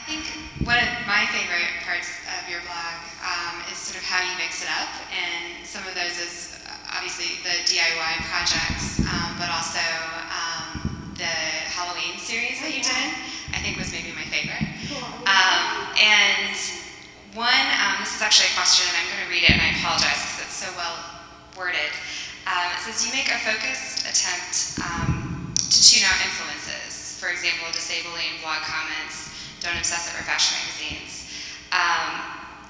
I think one of my favorite parts of your blog is sort of how you mix it up, and some of those is obviously the DIY projects, but also the Halloween series that you did, I think was maybe my favorite. Cool. And one, this is actually a question, and I'm going to read it, and I apologize because it's so well worded. It says, you make a focused attempt to tune out influences, for example, disabling blog comments, don't obsess over fashion magazines.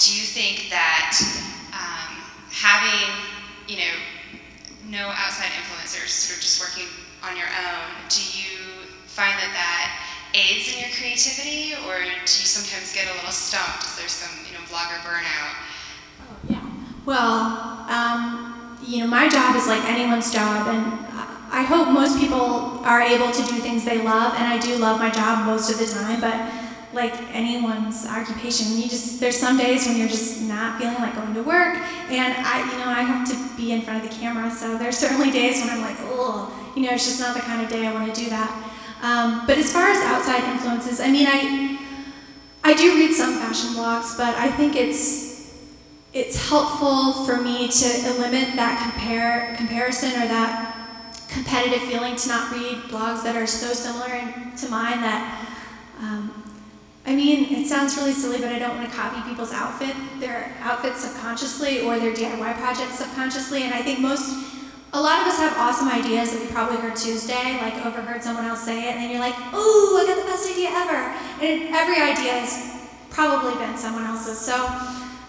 Do you think that having, no outside influencers, sort of just working on your own, do you find that that aids in your creativity, or do you sometimes get a little stumped? Is there some, blogger burnout? Oh, yeah. Well, my job is like anyone's job, and I hope most people are able to do things they love, and I do love my job most of the time, but like anyone's occupation, there's some days when you're just not feeling like going to work, and I have to be in front of the camera, so there's certainly days when I'm like, oh, it's just not the kind of day I want to do that. But as far as outside influences, I do read some fashion blogs, but I think it's helpful for me to eliminate that comparison or that competitive feeling, to not read blogs that are so similar to mine that, it sounds really silly, but I don't want to copy people's their outfits subconsciously, or their DIY projects subconsciously, and I think a lot of us have awesome ideas that we probably heard Tuesday, like overheard someone else say it, and then you're like, ooh, I got the best idea ever. And every idea has probably been someone else's. So,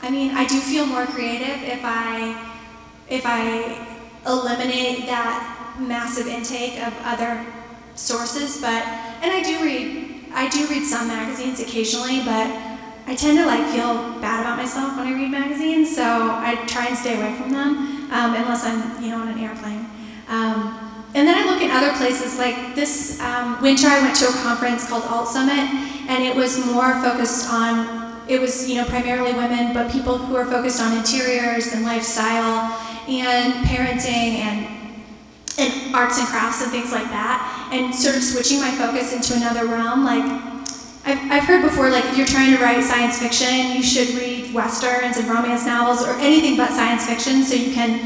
I do feel more creative if I eliminate that massive intake of other sources. And I do read some magazines occasionally, but I tend to feel bad about myself when I read magazines, so I try and stay away from them, unless I'm on an airplane. And then I look at other places, like this winter I went to a conference called Alt Summit, and it was more focused on, it was primarily women, but people who are focused on interiors and lifestyle and parenting and arts and crafts and things like that, and sort of switching my focus into another realm. I've heard before, if you're trying to write science fiction, you should read westerns and romance novels or anything but science fiction, so you can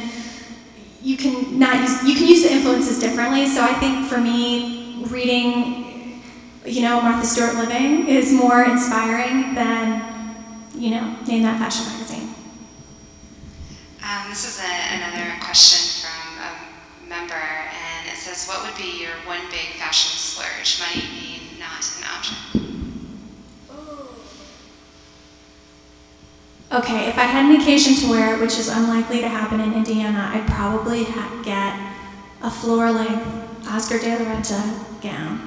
use the influences differently. So I think for me, reading, Martha Stewart Living is more inspiring than, Name That Fashion Magazine. This is another question from a member, and it says, what would be your one big fashion splurge, money being not an object? Okay, if I had an occasion to wear it, which is unlikely to happen in Indiana, I'd probably get a floor-length Oscar de la Renta gown.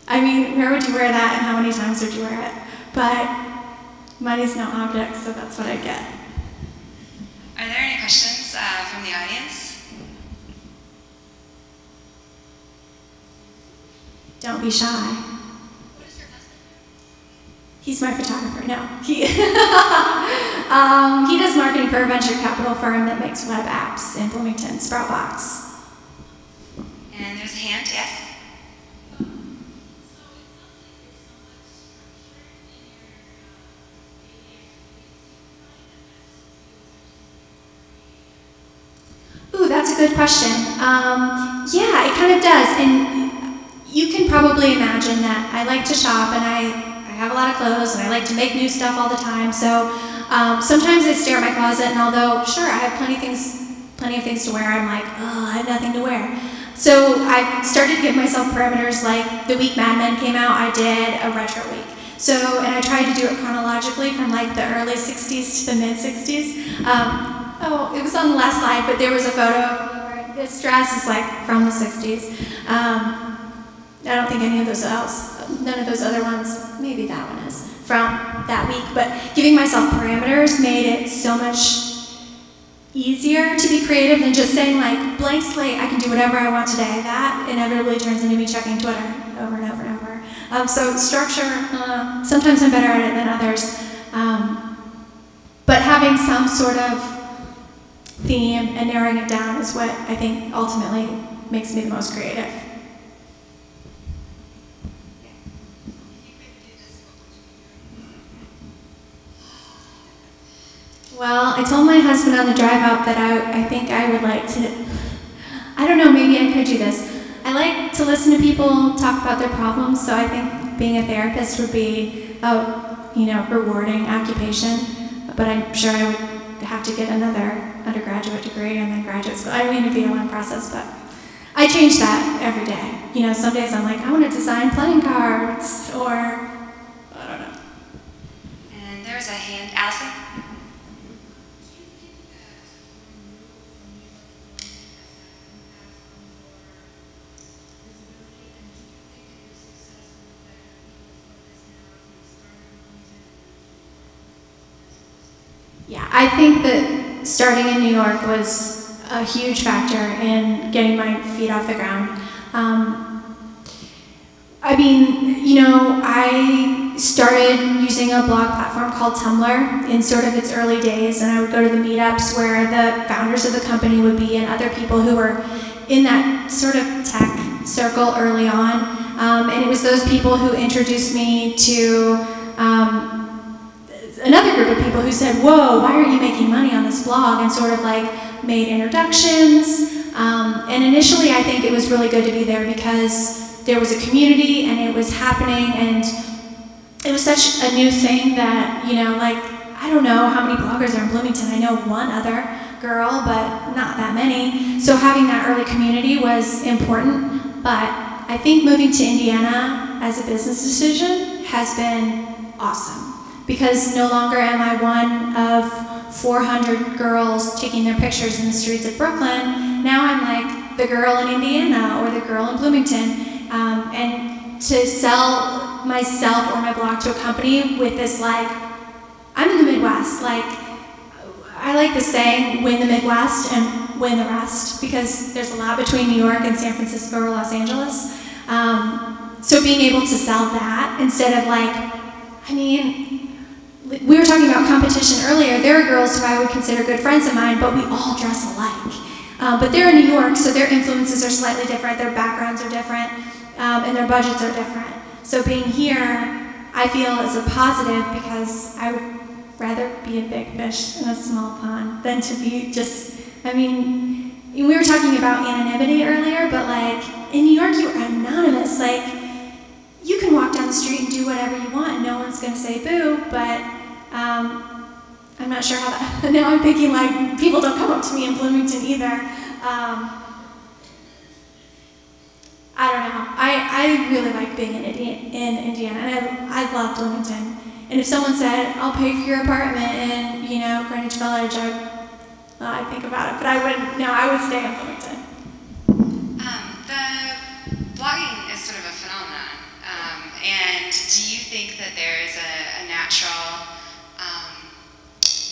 Where would you wear that, and how many times would you wear it? But money's no object, so that's what I'd get. Are there any questions from the audience? Don't be shy. What does your husband do? He's my photographer. No, he does marketing for a venture capital firm that makes web apps in Bloomington, Sproutbox. And there's a hand, yes? Ooh, that's a good question. Yeah, it kind of does. And you can probably imagine that I like to shop, and I have a lot of clothes, and I like to make new stuff all the time. So sometimes I stare at my closet, and although, sure, I have plenty of things to wear, I'm like, oh, I have nothing to wear. So I started to give myself parameters, like the week Mad Men came out, I did a retro week. And I tried to do it chronologically from the early 60s to the mid 60s. It was on the last slide, but there was a photo of me wearing this dress. It's from the 60s. I don't think none of those other ones, maybe that one is, from that week. But giving myself parameters made it so much easier to be creative than just saying blank slate, I can do whatever I want today. That inevitably turns into me checking Twitter over and over and over. So structure, sometimes I'm better at it than others. But having some sort of theme and narrowing it down is what I think ultimately makes me the most creative. If you could do this, what would you do? Well, I told my husband on the drive out that I think I would like to, I don't know, maybe I could do this. I like to listen to people talk about their problems, so I think being a therapist would be a rewarding occupation, but I'm sure I would have to get another undergraduate degree and then graduate school. I mean, it'd be a long process, but I change that every day. You know, some days I'm like, I want to design playing cards, or I don't know. And there's a hand, Allison. Yeah, I think that starting in New York was a huge factor in getting my feet off the ground. I mean, you know, I started using a blog platform called Tumblr in sort of its early days, and I would go to the meetups where the founders of the company would be and other people who were in that sort of tech circle early on. And it was those people who introduced me to another group of people who said, whoa, why aren't you making money on this blog? And sort of like made introductions. And initially I think it was really good to be there because there was a community and it was happening, and it was such a new thing that, you know, like, I don't know how many bloggers are in Bloomington. I know one other girl, but not that many. So having that early community was important, but I think moving to Indiana as a business decision has been awesome, because no longer am I one of 400 girls taking their pictures in the streets of Brooklyn. Now I'm like the girl in Indiana or the girl in Bloomington. And to sell myself or my blog to a company with this, like, I'm in the Midwest, like, I like the saying, win the Midwest and win the rest, because there's a lot between New York and San Francisco or Los Angeles. So being able to sell that instead of like, I mean, we were talking about competition earlier. There are girls who I would consider good friends of mine, but we all dress alike. But they're in New York, so their influences are slightly different, their backgrounds are different, and their budgets are different. So being here, I feel is a positive, because I would rather be a big fish in a small pond than to be just, I mean, we were talking about anonymity earlier, but like, in New York, you're anonymous. Like, you can walk down the street and do whatever you want and no one's gonna say boo, but I'm not sure how that, now I'm thinking like, people don't come up to me in Bloomington either. I don't know. I really like being in Indiana, and I love Bloomington. And if someone said, I'll pay for your apartment in, you know, Greenwich Village, I'd think about it, but I wouldn't, no, I would stay in Bloomington. The blogging is sort of a phenomenon, and do you think that there is a natural,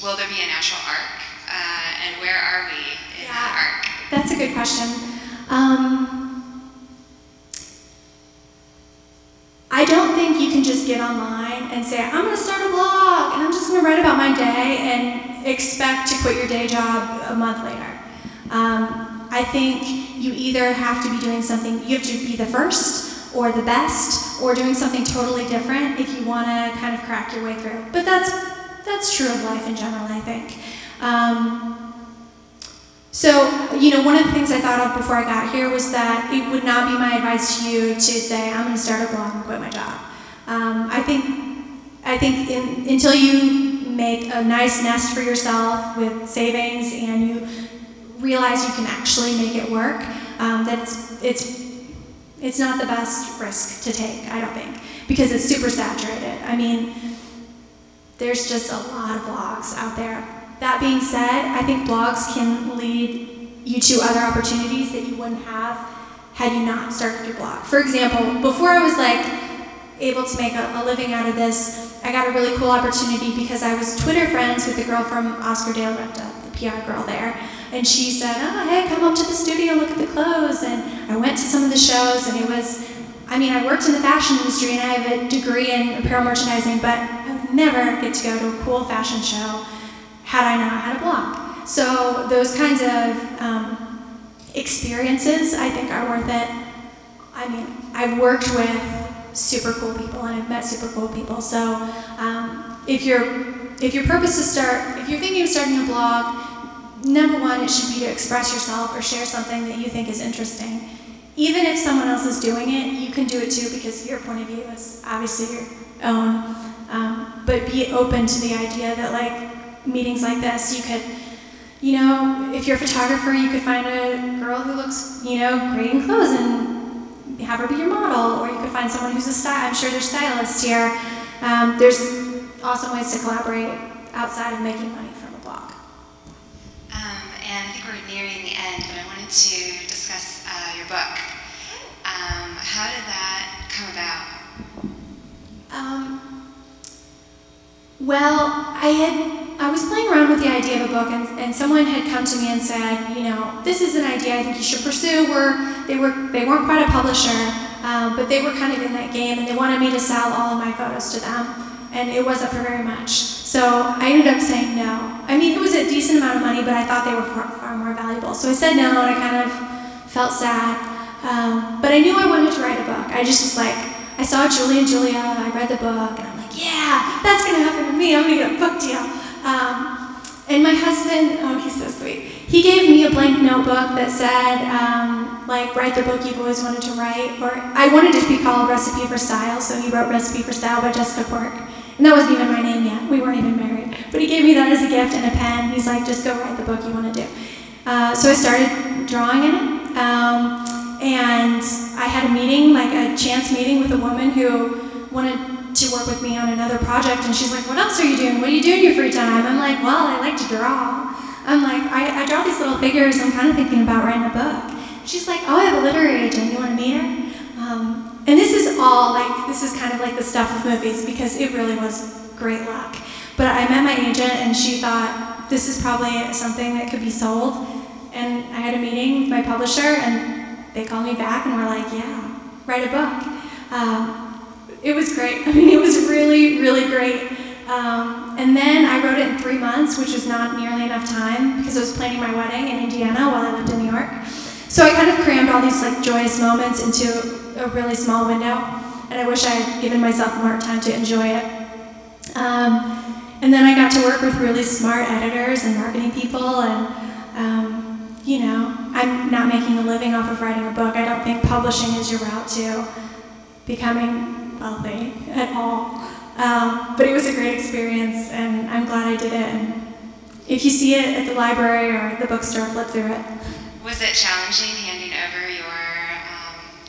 will there be a natural arc, and where are we in that arc? That's a good question. I don't think you can just get online and say, I'm going to start a blog and I'm just going to write about my day and expect to quit your day job a month later. I think you either have to be doing something, you have to be the first or the best or doing something totally different if you want to kind of crack your way through. But that's true of life in general, I think. So, you know, one of the things I thought of before I got here was that it would not be my advice to you to say, I'm going to start a blog and quit my job. I think until you make a nice nest for yourself with savings and you realize you can actually make it work, that it's not the best risk to take, I don't think, because it's super saturated. I mean, there's just a lot of blogs out there. That being said, I think blogs can lead you to other opportunities that you wouldn't have had you not started your blog. For example, before I was like able to make a living out of this, I got a really cool opportunity because I was Twitter friends with the girl from Oscar de la Renta, the PR girl there. And she said, oh, hey, come up to the studio, look at the clothes. And I went to some of the shows, and it was, I mean, I worked in the fashion industry and I have a degree in apparel merchandising, but I would never get to go to a cool fashion show had I not had a blog. So those kinds of experiences, I think, are worth it. I mean, I've worked with super cool people and I've met super cool people. So if you're if your purpose is if you're thinking of starting a blog, number one, it should be to express yourself or share something that you think is interesting. Even if someone else is doing it, you can do it too because your point of view is obviously your own. But be open to the idea that like meetings like this, you could, you know, if you're a photographer, you could find a girl who looks, you know, great in clothes and have her be your model, or you could find someone who's I'm sure there's stylists here. There's awesome ways to collaborate outside of making money from a blog. And I think we're nearing the end, but I wanted to discuss your book. How did that come about? Well, I was playing around with the idea of a book, and someone had come to me and said, you know, this is an idea I think you should pursue. They weren't quite a publisher, but they were kind of in that game, and they wanted me to sell all of my photos to them, and it wasn't for very much. So I ended up saying no. I mean, it was a decent amount of money, but I thought they were far more valuable. So I said no, and I kind of felt sad. But I knew I wanted to write a book. I just was like, I saw Julie and Julia, I read the book, and I'm like, yeah, that's going to happen to me. I'm going to get a book deal. And my husband, oh, he's so sweet. He gave me a blank notebook that said, like, write the book you've always wanted to write. Or I wanted it to be called Recipe for Style, so he wrote Recipe for Style by Jessica Quirk. And that wasn't even my name yet. We weren't even married. But he gave me that as a gift and a pen. He's like, just go write the book you want to do. So I started drawing in it. And I had a meeting, like a chance meeting with a woman who wanted to work with me on another project, and she's like, what else are you doing? What do you do in your free time? I'm like, well, I like to draw. I'm like, I draw these little figures. I'm kind of thinking about writing a book. She's like, oh, I have a literary agent. You want to meet her? And this is all, like, this is kind of like the stuff with movies, because it really was great luck. But I met my agent, and she thought, this is probably something that could be sold. And I had a meeting with my publisher, and they called me back and were like, yeah, write a book. It was great. I mean, it was really, really great. And then I wrote it in 3 months, which was not nearly enough time because I was planning my wedding in Indiana while I lived in New York. So I kind of crammed all these like joyous moments into a really small window, and I wish I had given myself more time to enjoy it. And then I got to work with really smart editors and marketing people, and you know, I'm not making a living off of writing a book. I don't think publishing is your route to becoming wealthy at all. But it was a great experience, and I'm glad I did it. And if you see it at the library or the bookstore, flip through it. Was it challenging handing over your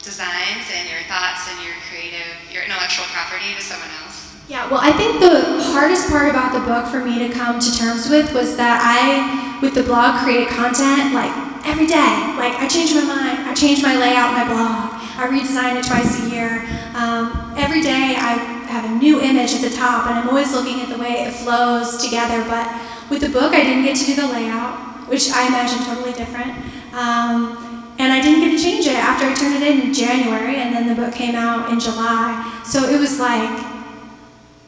designs and your thoughts and your intellectual property to someone else? Yeah, well, I think the hardest part about the book for me to come to terms with was that I, with the blog, create content like every day. Like, I change my mind, I change my layout in my blog, I redesign it twice a year. Every day I have a new image at the top, and I'm always looking at the way it flows together. But with the book, I didn't get to do the layout, which I imagine totally different. And I didn't get to change it after I turned it in January, and then the book came out in July. So it was like,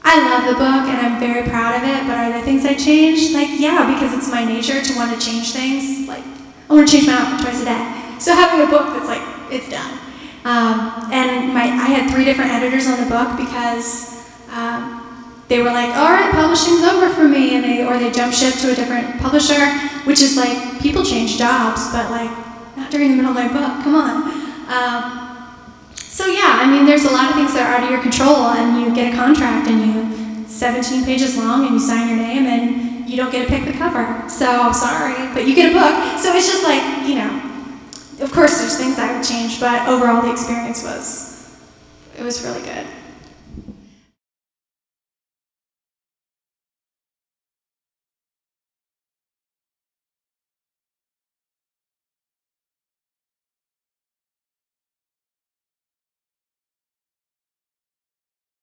I love the book, and I'm very proud of it, but are there things I changed? Like, yeah, because it's my nature to want to change things. Like, I want to change my outfit twice a day. So having a book that's like, it's done. And I had 3 different editors on the book because they were like, all right, publishing's over for me, and they jump ship to a different publisher, which is like, people change jobs, but like, not during the middle of my book, come on. So yeah, I mean, there's a lot of things that are out of your control, and you get a contract, and it's 17 pages long, and you sign your name, and you don't get to pick the cover. So I'm sorry, but you get a book. So it's just like, you know, of course there's things I would change, but overall the experience was really good.